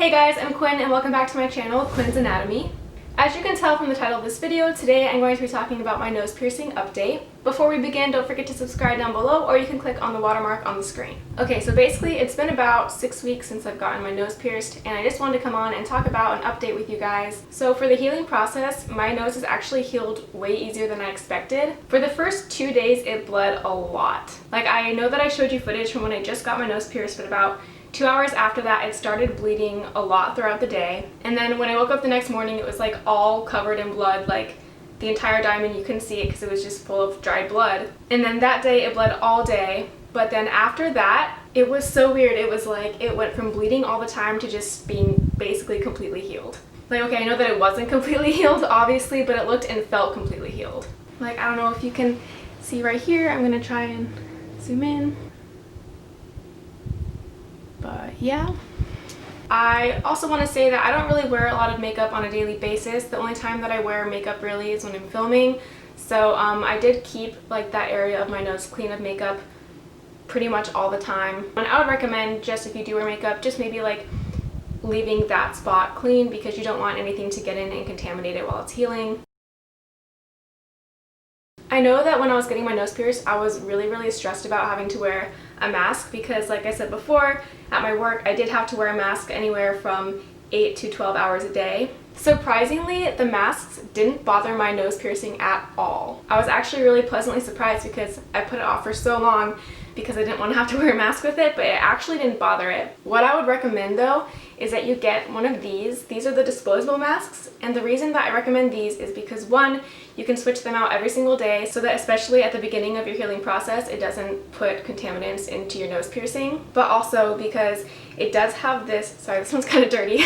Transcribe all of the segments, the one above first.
Hey guys, I'm Quinn and welcome back to my channel, Quinn's Anatomy. As you can tell from the title of this video, today I'm going to be talking about my nose piercing update. Before we begin, don't forget to subscribe down below or you can click on the watermark on the screen. Okay, so basically it's been about 6 weeks since I've gotten my nose pierced and I just wanted to come on and talk about an update with you guys. So for the healing process, my nose has actually healed way easier than I expected. For the first 2 days, it bled a lot. Like, I know that I showed you footage from when I just got my nose pierced, but about 2 hours after that, it started bleeding a lot throughout the day. And then when I woke up the next morning, it was like all covered in blood, like the entire diamond. You couldn't see it because it was just full of dried blood. And then that day, it bled all day. But then after that, it was so weird. It was like it went from bleeding all the time to just being basically completely healed. Like, okay, I know that it wasn't completely healed, obviously, but it looked and felt completely healed. Like, I don't know if you can see right here. I'm gonna try and zoom in. But yeah. I also want to say that I don't really wear a lot of makeup on a daily basis. The only time that I wear makeup really is when I'm filming. So I did keep like that area of my nose clean of makeup pretty much all the time. And I would recommend, just if you do wear makeup, just maybe like leaving that spot clean because you don't want anything to get in and contaminate it while it's healing. I know that when I was getting my nose pierced, I was really stressed about having to wear a mask because, like I said before, at my work I did have to wear a mask anywhere from 8 to 12 hours a day. Surprisingly, the masks didn't bother my nose piercing at all. I was actually really pleasantly surprised because I put it off for so long because I didn't want to have to wear a mask with it, but it actually didn't bother it. What I would recommend though is that you get one of these. These are the disposable masks, and the reason that I recommend these is because, one, you can switch them out every single day so that especially at the beginning of your healing process, it doesn't put contaminants into your nose piercing, but also because it does have this, sorry, this one's kind of dirty,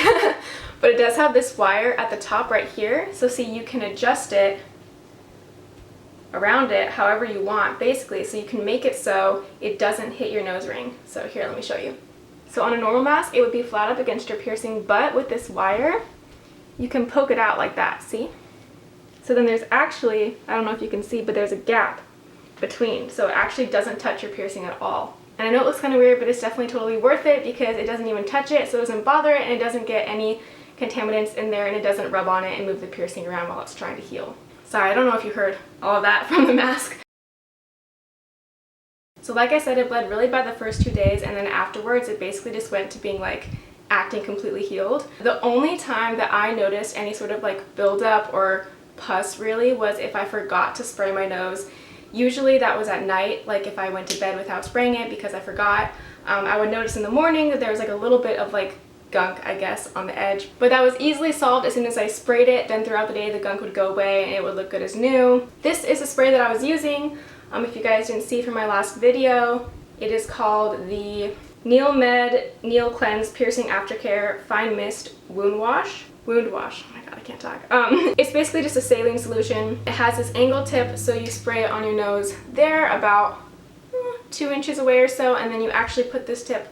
but it does have this wire at the top right here. So see, you can adjust it around it however you want, basically, so you can make it so it doesn't hit your nose ring. So here, let me show you. So on a normal mask, it would be flat up against your piercing, but with this wire, you can poke it out like that, see? So then there's actually, I don't know if you can see, but there's a gap between, so it actually doesn't touch your piercing at all. And I know it looks kind of weird, but it's definitely totally worth it because it doesn't even touch it, so it doesn't bother it, and it doesn't get any contaminants in there, and it doesn't rub on it and move the piercing around while it's trying to heal. Sorry, I don't know if you heard all of that from the mask. So like I said, it bled really bad the first 2 days, and then afterwards it basically just went to being like acting completely healed. The only time that I noticed any sort of like buildup or pus really was if I forgot to spray my nose. Usually that was at night, like if I went to bed without spraying it because I forgot. I would notice in the morning that there was like a little bit of like gunk, I guess, on the edge, but that was easily solved as soon as I sprayed it. Then throughout the day the gunk would go away and it would look good as new. This is a spray that I was using. If you guys didn't see from my last video, it is called the NeilMed Neil Cleanse Piercing Aftercare Fine Mist Wound Wash. Oh my god, I can't talk. It's basically just a saline solution. It has this angled tip, so you spray it on your nose there about 2 inches away or so, and then you actually put this tip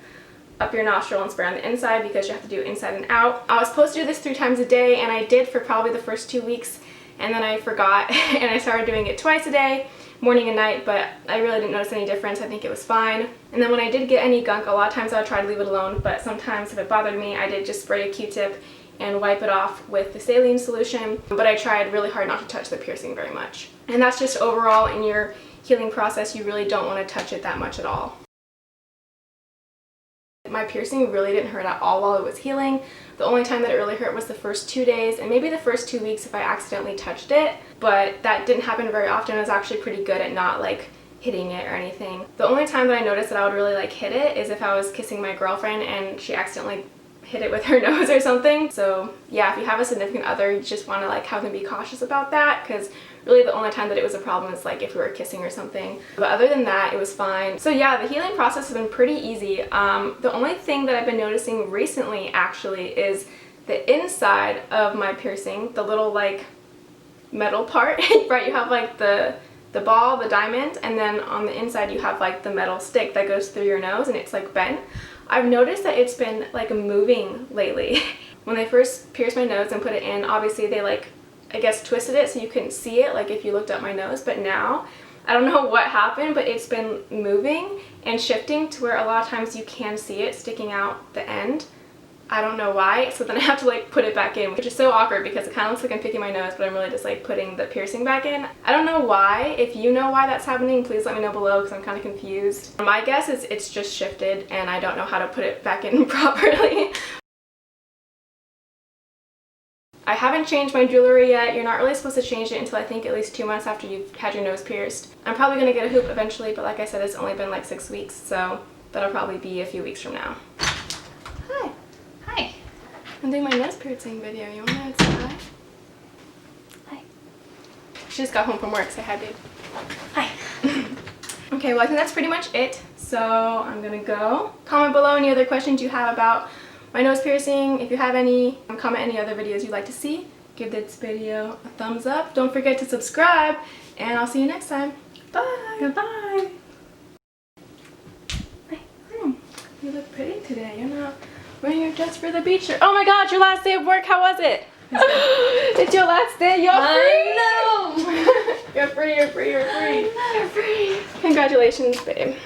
up your nostril and spray on the inside because you have to do inside and out. I was supposed to do this 3 times a day, and I did for probably the first 2 weeks, and then I forgot and I started doing it twice a day, morning and night, but I really didn't notice any difference. I think it was fine. And then when I did get any gunk, a lot of times I would try to leave it alone, but sometimes if it bothered me, I did just spray a Q-tip and wipe it off with the saline solution, but I tried really hard not to touch the piercing very much. And that's just overall in your healing process, you really don't want to touch it that much at all. My piercing really didn't hurt at all while it was healing. The only time that it really hurt was the first 2 days and maybe the first 2 weeks if I accidentally touched it, but that didn't happen very often. I was actually pretty good at not like hitting it or anything. The only time that I noticed that I would really like hit it is if I was kissing my girlfriend and she accidentally hit it with her nose or something. So yeah, if you have a significant other, you just want to like have them be cautious about that, because really the only time that it was a problem is like if we were kissing or something. But other than that, it was fine. So yeah, the healing process has been pretty easy. The only thing that I've been noticing recently actually is the inside of my piercing, the little like metal part, right? You have like the ball, the diamond, and then on the inside you have like the metal stick that goes through your nose and it's like bent. I've noticed that it's been like moving lately. When they first pierced my nose and put it in, obviously they like, I guess, twisted it so you couldn't see it like if you looked up my nose, but now I don't know what happened, but it's been moving and shifting to where a lot of times you can see it sticking out the end. I don't know why, so then I have to like put it back in, which is so awkward because it kind of looks like I'm picking my nose, but I'm really just like putting the piercing back in. I don't know why. If you know why that's happening, please let me know below because I'm kind of confused. My guess is it's just shifted and I don't know how to put it back in properly. I haven't changed my jewelry yet. You're not really supposed to change it until I think at least 2 months after you've had your nose pierced. I'm probably going to get a hoop eventually, but like I said, it's only been like 6 weeks, so that'll probably be a few weeks from now. Hi. Hi. I'm doing my nose piercing video. You want to say hi? Hi. She just got home from work. Say hi, babe. Hi. Okay, well I think that's pretty much it. So I'm gonna go. Comment below any other questions you have about my nose piercing. If you have any, comment any other videos you'd like to see. Give this video a thumbs up. Don't forget to subscribe, and I'll see you next time. Bye. Goodbye. Hi. You look pretty today. You're not wearing your dress for the beach. Oh my God, your last day of work. How was it? It's your last day. You're free. I know. You're free. You're free. You're free. You're free. Congratulations, babe.